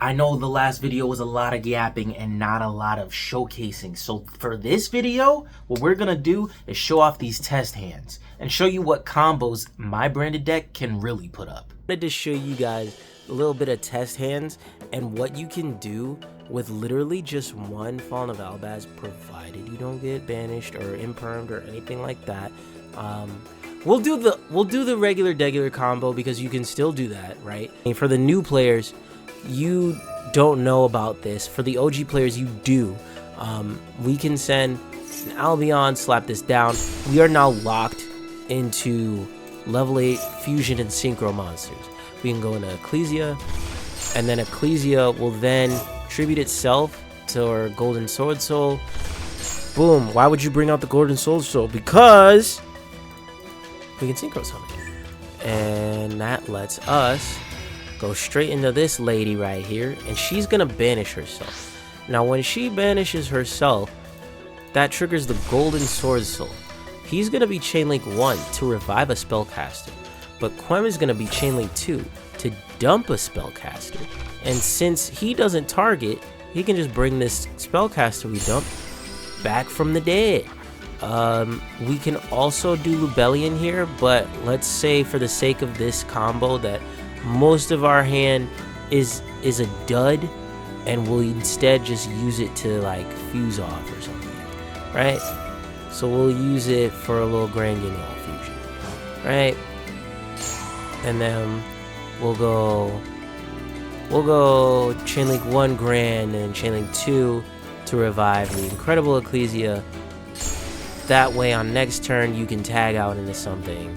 I know the last video was a lot of yapping and not a lot of showcasing. So for this video, what we're gonna do is show off these test hands and show you what combos my branded deck can really put up. I wanted to show you guys a little bit of test hands and what you can do with literally just one Fallen of Albaz, provided you don't get banished or impermed or anything like that. We'll do the regular combo because you can still do that, right? And for the new players, you don't know about this. For the OG players, you do. We can send an Albion, slap this down. We are now locked into level 8 fusion and synchro monsters. We can go into Ecclesia, and then Ecclesia will then tribute itself to our Golden Sword Soul. Boom. Why would you bring out the Golden Sword Soul? Because we can synchro summon. And that lets us go straight into this lady right here, and she's gonna banish herself. Now when she banishes herself, that triggers the Golden Sword Soul. He's gonna be Chainlink 1 to revive a spellcaster, but Quem is gonna be Chainlink 2 to dump a spellcaster. And since he doesn't target, he can just bring this spellcaster we dumped back from the dead. We can also do Lubellion here, but let's say for the sake of this combo that most of our hand is a dud, and we'll instead just use it to like fuse off or something, right? So we'll use it for a little Grand Guignol fusion, right? And then we'll go Chainlink 1 Grand and Chainlink 2 to revive the Incredible Ecclesia. That way on next turn you can tag out into something,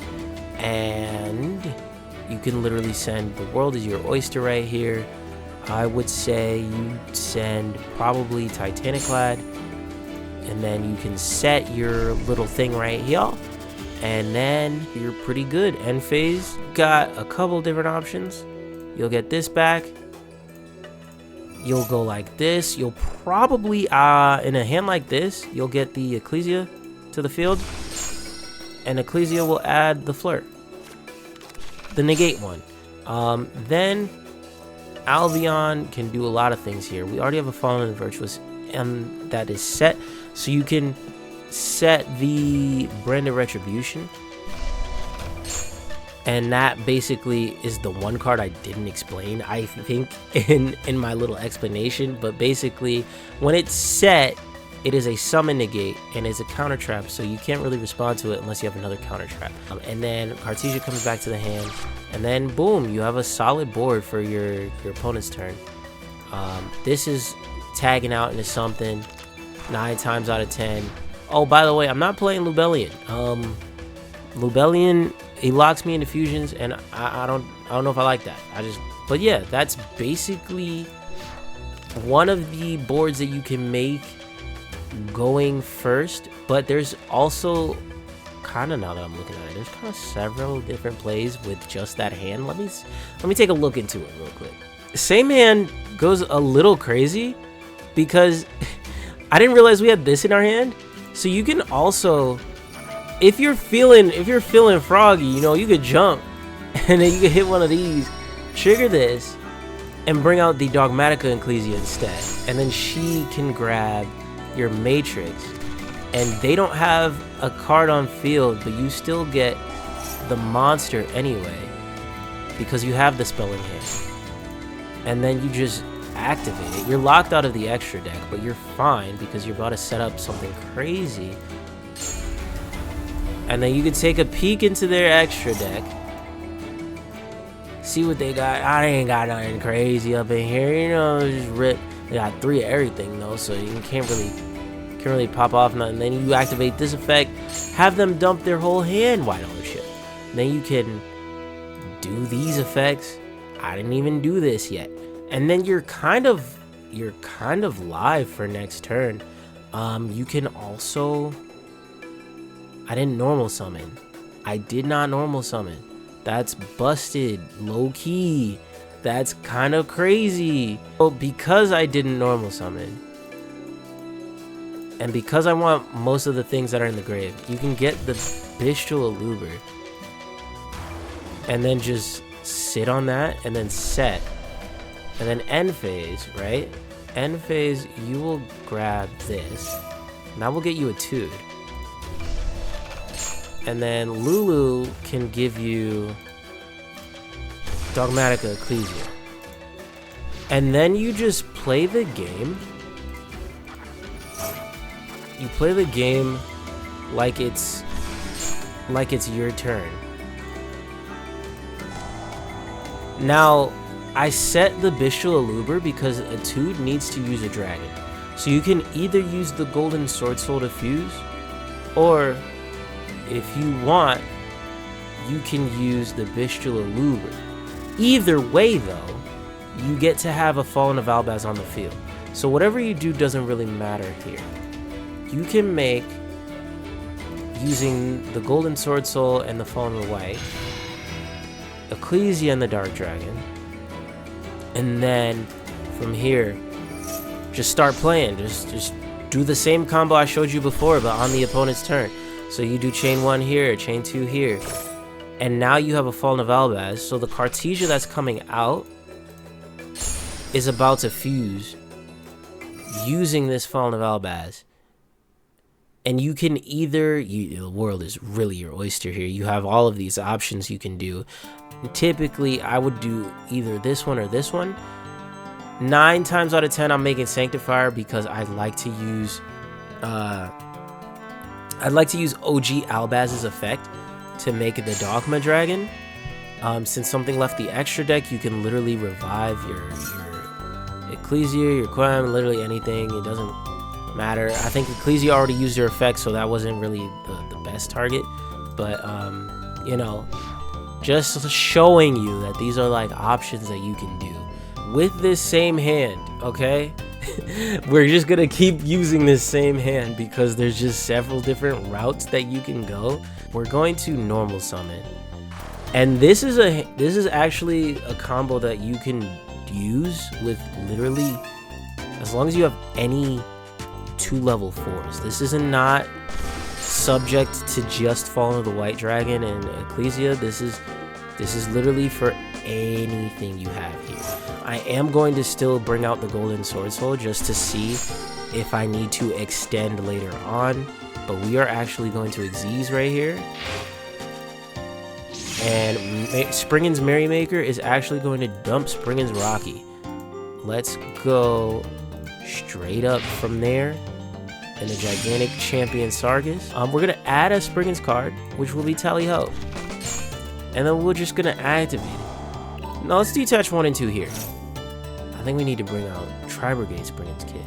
and you can literally send the world is your oyster right here. I would say you send probably Titaniclad, and then you can set your little thing right here, and then you're pretty good. End phase, got a couple different options. You'll get this back. You'll go like this. You'll probably, in a hand like this, you'll get the Ecclesia to the field, and Ecclesia will add the Flirt, the negate one. Then Albion can do a lot of things here. We already have a Fallen and Virtuous that is set, so you can set the Branded Retribution, and that basically is the one card I didn't explain, I think, in my little explanation. But basically when it's set, it is a summon negate and is a counter trap, so you can't really respond to it unless you have another counter trap. And then Cartesia comes back to the hand, and then boom, you have a solid board for your opponent's turn. This is tagging out into something 9 times out of 10. Oh, by the way, I'm not playing Lubellion. Lubellion, he locks me into fusions, and I don't know if I like that. But yeah, that's basically one of the boards that you can make going first. But there's also kind of, now that I'm looking at it, there's kind of several different plays with just that hand. Let me take a look into it real quick. Same hand goes a little crazy because I didn't realize we had this in our hand. So you can also, if you're feeling froggy, you know, you could jump and then you could hit one of these, trigger this, and bring out the Dogmatica Ecclesia instead, and then she can grab your Matrix, and they don't have a card on field, but you still get the monster anyway because you have the spell in hand, and then you just activate it. You're locked out of the extra deck, but you're fine because you're about to set up something crazy. And then you can take a peek into their extra deck, see what they got. I ain't got nothing crazy up in here, you know, just rip. They got 3 of everything though, so you can't really pop off nothing. Then you activate this effect, have them dump their whole hand wide on shit. Then you can do these effects. I didn't even do this yet. And then you're kind of live for next turn. You can also, I didn't normal summon. I did not normal summon. That's busted, low key. That's kind of crazy. Well, because I didn't normal summon, and because I want most of the things that are in the grave, you can get the Bestial Aluber and then just sit on that and then set. And then end phase, right? End phase, you will grab this. And that will get you a Tude. And then Lulu can give you Dogmatika Ecclesia. And then you just play the game. You play the game like it's your turn. Now, I set the Bestial Aluber because a Tude needs to use a dragon. So you can either use the Golden Sword Soul to fuse, or if you want, you can use the Bestial Aluber. Either way, though, you get to have a Fallen of Albaz on the field. So whatever you do doesn't really matter here. You can make, using the Golden Sword Soul and the Fallen of White, Ecclesia and the Dark Dragon, and then from here, just start playing. Just do the same combo I showed you before, but on the opponent's turn. So you do chain 1 here, chain 2 here, and now you have a Fallen of Albaz. So the Cartesia that's coming out is about to fuse using this Fallen of Albaz. And you can either, the world is really your oyster here. You have all of these options you can do. Typically, I would do either this one or this one. 9 times out of 10, I'm making Sanctifier because I'd like to use OG Albaz's effect to make the Dogma Dragon. Since something left the extra deck, you can literally revive your Ecclesia, your Quem, literally anything. It doesn't matter. I think Ecclesia already used her effect, so that wasn't really the best target. But, you know, just showing you that these are like options that you can do with this same hand, okay? We're just gonna keep using this same hand because there's just several different routes that you can go. We're going to normal summon, and this is actually a combo that you can use with literally as long as you have any 2 level 4s. This is not subject to just Fallen of the White Dragon and Ecclesia. This is literally for anything you have here. I am going to still bring out the Golden Sword Soul just to see if I need to extend later on, but we are actually going to Xyz right here. And Springen's Merrymaker is actually going to dump Springen's Rocky. Let's go straight up from there. And a gigantic champion Sargus. We're gonna add a Springen's card, which will be Tally Ho. And then we're just gonna activate it. Now let's detach 1 and 2 here. I think we need to bring out Tri-Brigade Springen's Kit,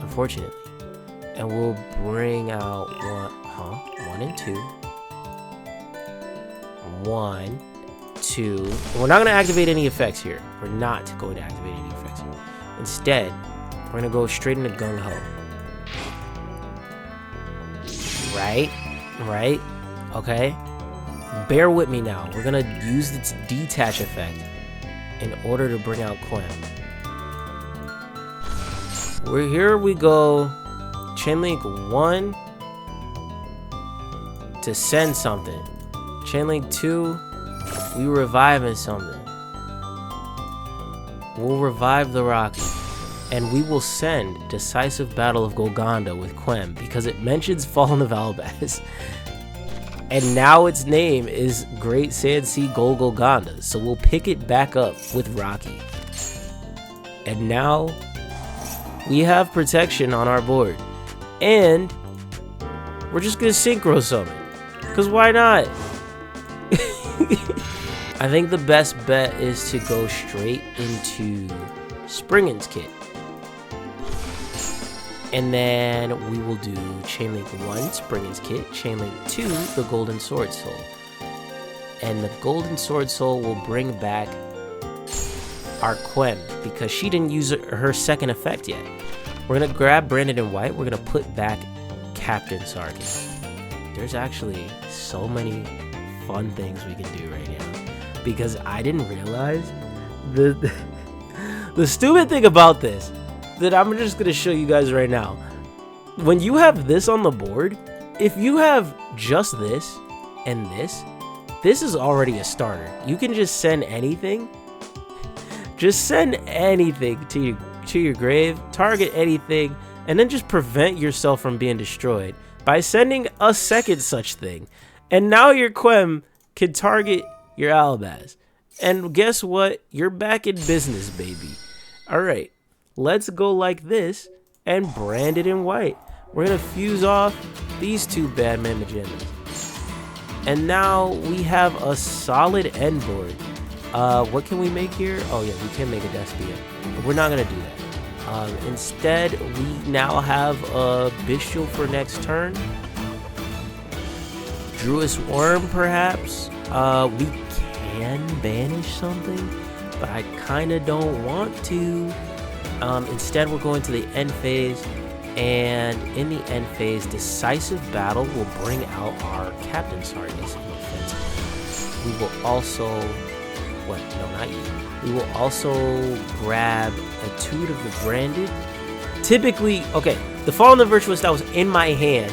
unfortunately. And we'll bring out 1 and 2. 1, 2. We're not gonna activate any effects here. We're not going to activate any effects here. Instead, we're gonna go straight into Gung Ho. Right? Okay. Bear with me now. We're gonna use its detach effect in order to bring out Quem. Here we go. Chainlink 1 to send something. Chainlink 2, we reviving something. We'll revive the Rocky. And we will send Decisive Battle of Golgonda with Quem because it mentions Fallen of Albaz. And now its name is Great Sand Sea Gold Golgonda. So we'll pick it back up with Rocky. And now we have protection on our board. And we're just going to Synchro Summon. Because why not? I think the best bet is to go straight into Springen's Kit. And then we will do Chainlink 1, Springen's Kit, Chainlink 2, the Golden Sword Soul. And the Golden Sword Soul will bring back our Quem because she didn't use her second effect yet. We're going to grab Branded in White. We're going to put back Captain Sargus. There's actually so many fun things we can do right now because I didn't realize the stupid thing about this that I'm just going to show you guys right now. When you have this on the board, if you have just this and this is already a starter. You can just send anything Just send anything to your grave, target anything, and then just prevent yourself from being destroyed by sending a second such thing. And now your Quem can target your Alabaz. And guess what? You're back in business, baby. All right, let's go like this and brand it in white. We're going to fuse off these two Badman Magentas. And now we have a solid end board. What can we make here? Oh yeah, we can make a Despia, but we're not going to do that. Instead, we now have a Bestial for next turn. Druis Worm, perhaps. We can banish something, but I kind of don't want to. Instead, we're going to the end phase, and in the end phase, Decisive Battle will bring out our Captain. Sorry, this is no offense. We will also... What? No, not you. We will also grab Etude of the Branded. Typically, okay, the Fallen the Virtuous that was in my hand,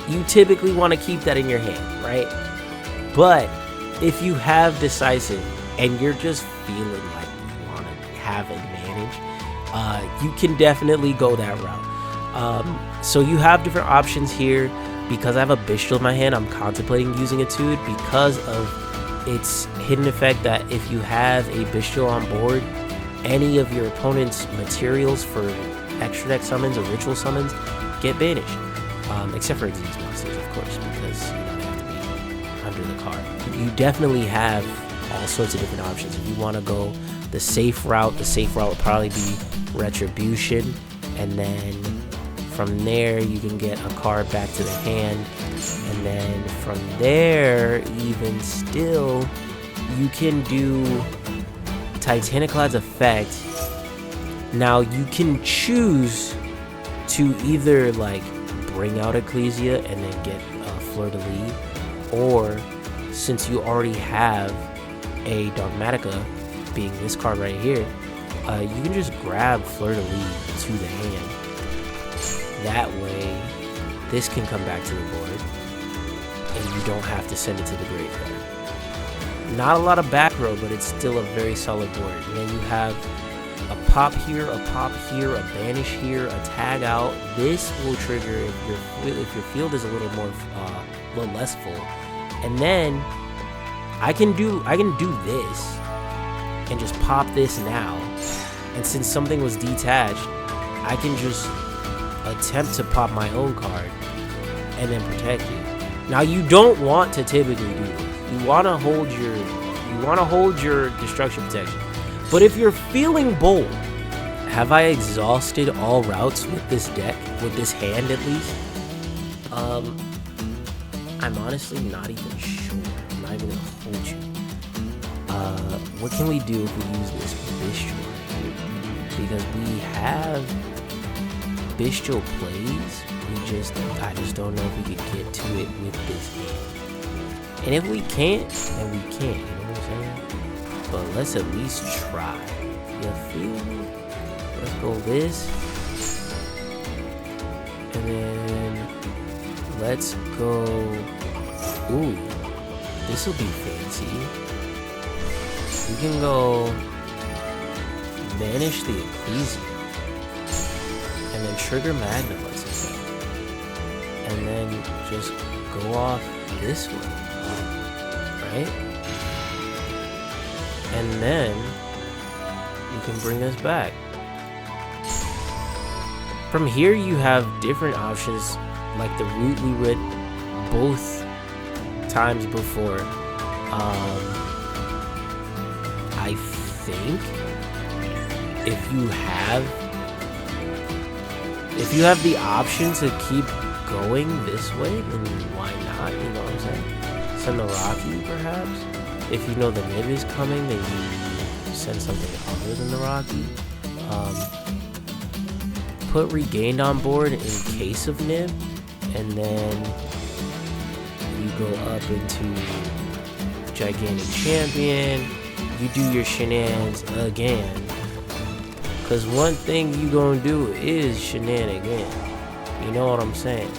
you typically want to keep that in your hand, right? But if you have Decisive and you're just feeling like you want to have advantage, you can definitely go that route. So you have different options here. Because I have a Bestial in my hand, I'm contemplating using Etude because of its hidden effect that if you have a Bestial on board, any of your opponent's materials for extra deck summons or ritual summons get banished. Except for Xyz monsters, of course, because they have to be under the card. You definitely have all sorts of different options. If you want to go the safe route would probably be Retribution, and then from there you can get a card back to the hand, and then from there, even still, you can do Titaniclad's effect. Now you can choose to either like bring out Ecclesia and then get Fleur de Lis, or since you already have a Dogmatica, being this card right here, you can just grab Fleur de Lis to the hand. That way, this can come back to the board, and you don't have to send it to the graveyard. Not a lot of back row, but it's still a very solid board. And then you have a pop here, a banish here, a tag out. This will trigger if your field is a little less full. And then I can do this and just pop this now. And since something was detached, I can just attempt to pop my own card and then protect you. Now you don't want to typically do this. You want to hold your destruction protection. But if you're feeling bold, have I exhausted all routes with this deck, with this hand at least? I'm honestly not even sure. I'm not even gonna hold you. What can we do if we use this Bestial right here? Because we have Bestial plays. I just don't know if we could get to it with this hand. And if we can't, then we can't. You know what I'm saying? But let's at least try. You feel me? Let's go this. And then let's go. Ooh, this will be fancy. We can go banish the Ecclesia. And then trigger Magnavox effect. And then just go off this way. Right? And then you can bring us back. From here you have different options, like the route we went both times before. I think if you have the option to keep going this way, then why not? You know what I'm saying? Send the Rocky, perhaps. If you know the Nib is coming, then you send something other than the Rocky. Put Regained on board in case of Nib, and then you go up into Gigantic Champion. You do your shenanigans again. Because one thing you gonna do is shenanigans. You know what I'm saying?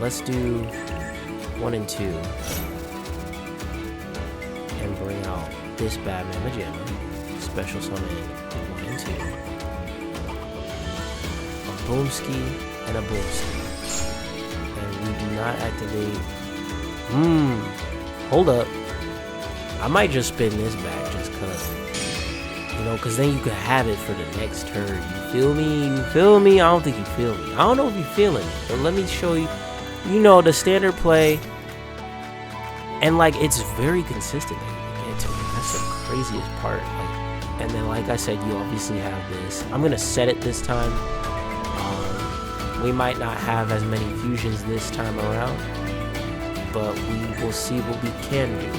Let's do 1 and 2. And bring out this Bad Mama Jamma, special summon 1 and 2, a Boomski, and a Boomski. And we do not activate. Hold up. I might just spin this back just cause. You know, cause then you can have it for the next turn. You feel me? You feel me? I don't think you feel me. I don't know if you feeling it, but let me show you. You know, the standard play. And like, it's very consistent that you can get to it. That's the craziest part. Like, and then like I said, you obviously have this. I'm gonna set it this time. We might not have as many fusions this time around, but we will see what we can do.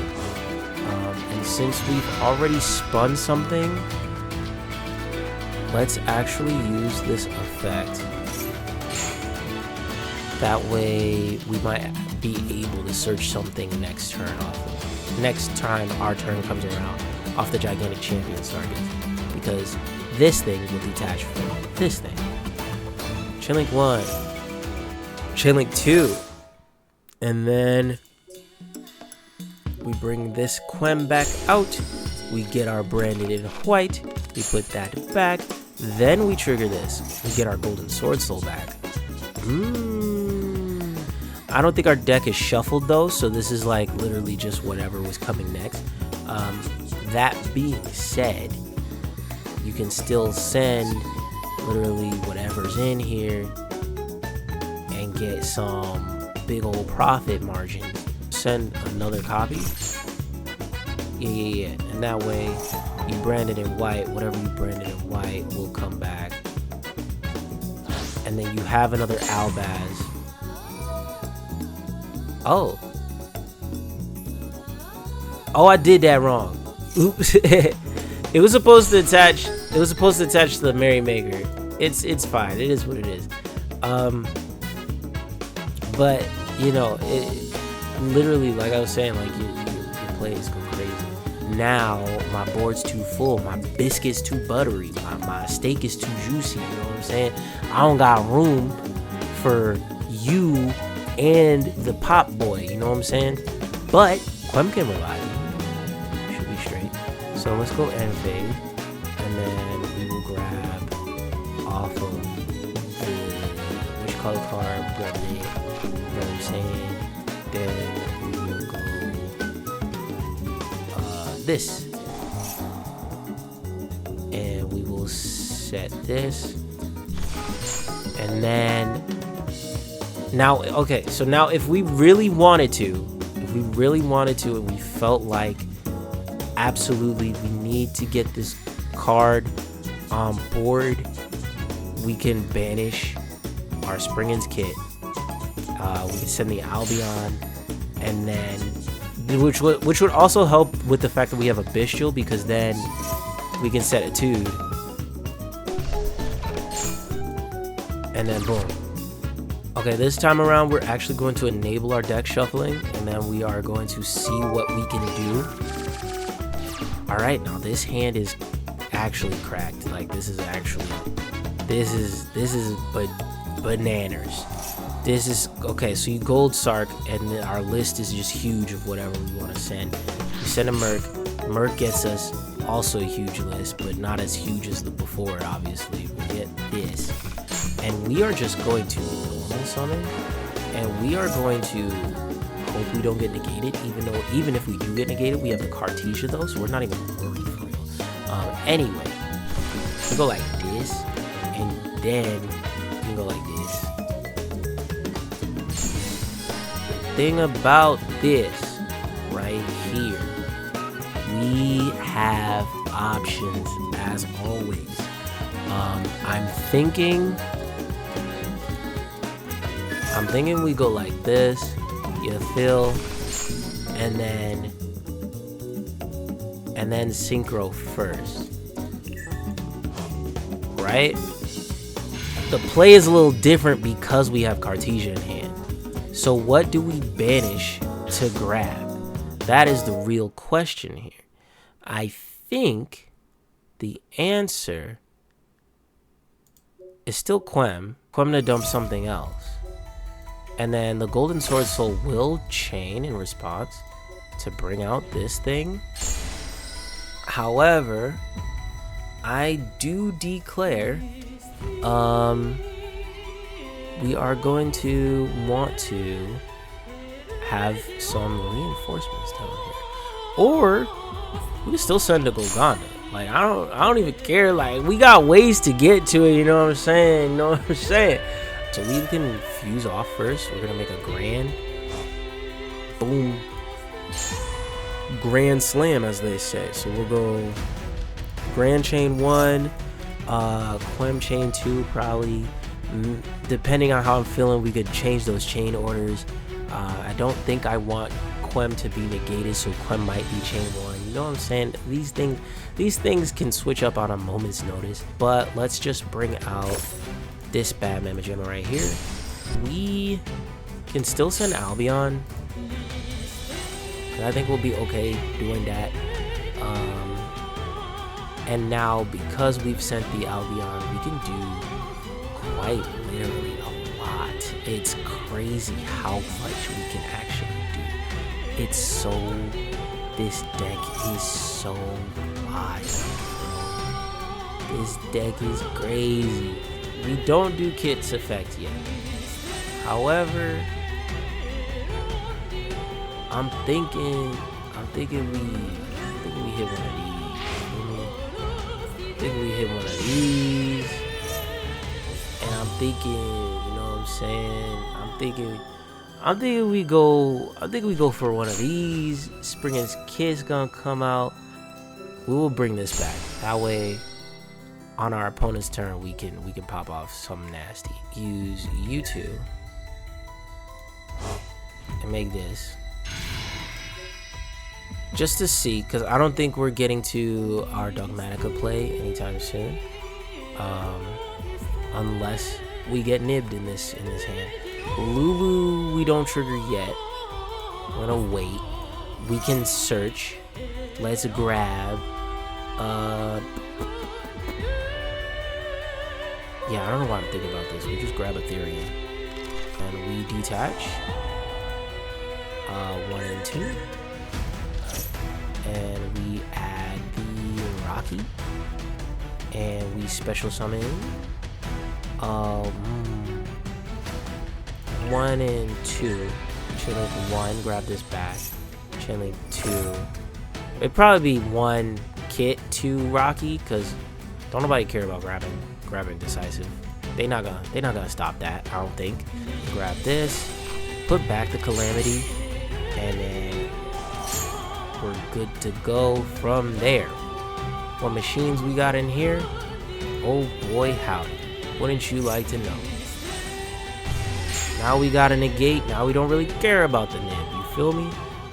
And since we've already spun something, let's actually use this effect. That way we might be able to search something next turn next time our turn comes around off the Gigantic Champion target, because this thing will detach from this thing. Chainlink 1, Chainlink 2, and then we bring this Quem back out. We get our branded in white. We put that back. Then we trigger this. We get our Golden Sword Soul back. I don't think our deck is shuffled though, so this is like literally just whatever was coming next. That being said, you can still send literally whatever's in here and get some big old profit margin. Send another copy. Yeah. And that way you brand it in white. Whatever you branded in white will come back. And then you have another Albaz. Oh, I did that wrong. Oops. It was supposed to attach. It was supposed to attach to the Merrymaker. It's fine. It is what it is. But you know, it literally, like I was saying, like your plays go crazy. Now my board's too full. My biscuit's too buttery. My steak is too juicy. You know what I'm saying? I don't got room for you and the pop boy. You know what I'm saying? But Quem can revive you. Should be straight. So let's go end fade, and then we will grab off of the which color card, grab it. You know what I'm saying? Then we will go this, and we will set this, and then now, okay, so now if we really wanted to, and we felt like absolutely we need to get this card on board, we can banish our Springen's Kit. We can send the Albion, and then which would also help with the fact that we have a Bestial, because then we can set Etude, and then boom. Okay, this time around we're actually going to enable our deck shuffling, and then we are going to see what we can do. All right, now this hand is actually cracked. Like this is bananas. This is okay. So you Gold Sark, and then our list is just huge of whatever we want to send. We send a Merc. Merc gets us also a huge list, but not as huge as the before. Obviously, we get this, and we are just going to normal summon, and we are going to hope we don't get negated. Even if we do get negated, we have the Cartesia though, so we're not even worried for real. Anyway, we go like this, and then we go like this. Thing about this right here, we have options as always. I'm thinking we go like this, you feel, and then synchro first, right? The play is a little different because we have Cartesia in hand. So what do we banish to grab? That is the real question here. I think the answer is still Quem. Quem to dump something else. And then the Golden Sword Soul will chain in response to bring out this thing. However, I do declare we are going to want to have some reinforcements down here, or we can still send to Golganda. Like, I don't even care. Like, we got ways to get to it, you know what I'm saying? You know what I'm saying? So we can fuse off first. We're gonna make a grand boom, grand slam, as they say. So we'll go grand chain 1, Quem chain 2, probably. Depending on how I'm feeling, we could change those chain orders. I don't think I want Quem to be negated, so Quem might be chain 1. You know what I'm saying? These things can switch up on a moment's notice. But let's just bring out this bad Mammoth Jammer right here. We can still send Albion, and I think we'll be okay doing that. And now, because we've sent the Albion, we can do quite literally a lot. It's crazy how much we can actually do. This deck is so wild. This deck is crazy. We don't do Kit's effect yet. However, I'm thinking we hit one of these. I think we hit one of these. And I'm thinking, you know what I'm saying? I'm thinking we go for one of these. Spring's Kid's gonna come out. We will bring this back. That way, on our opponent's turn, we can pop off something nasty. Use you two and make this. Just to see, because I don't think we're getting to our Dogmatica play anytime soon. Unless we get nibbed in this hand. Lulu, we don't trigger yet. We're gonna wait. We can search. Let's grab. Yeah, I don't know why I'm thinking about this. We just grab Ethereum. And we detach. 1 and 2. And we add the Rocky. And we special summon 1 and 2. Chainlink 1, grab this back. Chainlink 2. It'd probably be 1 Kit, 2 Rocky, because don't nobody care about grabbing decisive. They not gonna stop that, I don't think. Grab this, put back the Calamity, and then we're good to go from there. What machines we got in here? Oh boy, howdy. Wouldn't you like to know? Now we got a negate. Now we don't really care about the nib. You feel me?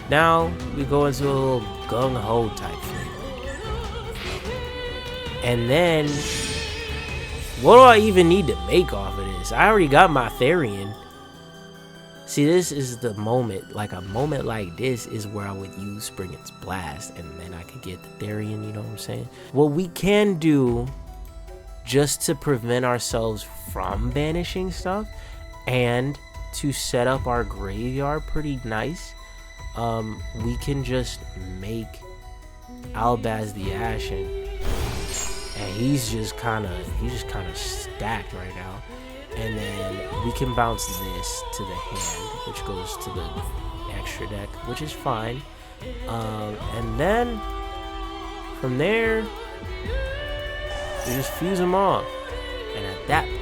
Now we go into a little gung-ho type thing. And then, what do I even need to make off of this? I already got my Therian. See, this is the moment. Like, a moment like this is where I would use Spring's Blast, and then I could get the Therian, you know what I'm saying? What we can do, just to prevent ourselves from banishing stuff, and to set up our graveyard pretty nice, we can just make Albaz the Ashen, and he's just kind of stacked right now. And then we can bounce this to the hand, which goes to the extra deck, which is fine. And then from there, we just fuse them off. And at that point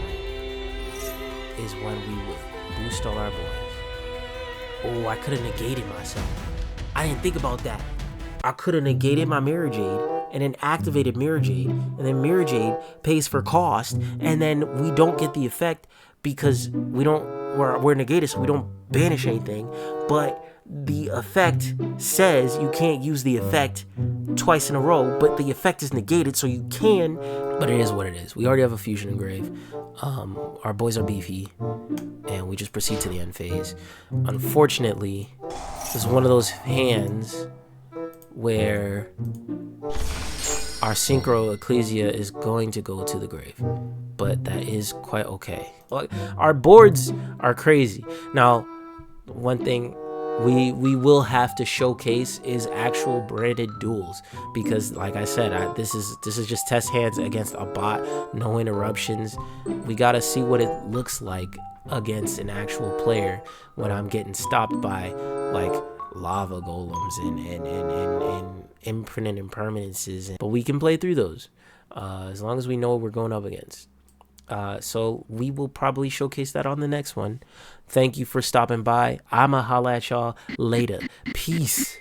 is when we would boost all our boys. Oh, I could have negated myself. I didn't think about that. I could have negated my Mirror Jade and then activated Mirror Jade, and then Mirror Jade pays for cost, and then we don't get the effect because we're negated, so we don't banish anything. But the effect says you can't use the effect twice in a row, but the effect is negated, so you can. But it is what it is. We already have a fusion engrave. Our boys are beefy, and we just proceed to the end phase. Unfortunately, this is one of those hands where our Synchro Ecclesia is going to go to the grave, but that is quite okay. Like, our boards are crazy. Now, one thing we will have to showcase is actual branded duels, because like I said, this is just test hands against a bot, no interruptions. We gotta see what it looks like against an actual player when I'm getting stopped by like lava golems and infinite impermanences. But we can play through those as long as we know what we're going up against. So we will probably showcase that on the next one. Thank you for stopping by. I'ma holla at y'all later. Peace.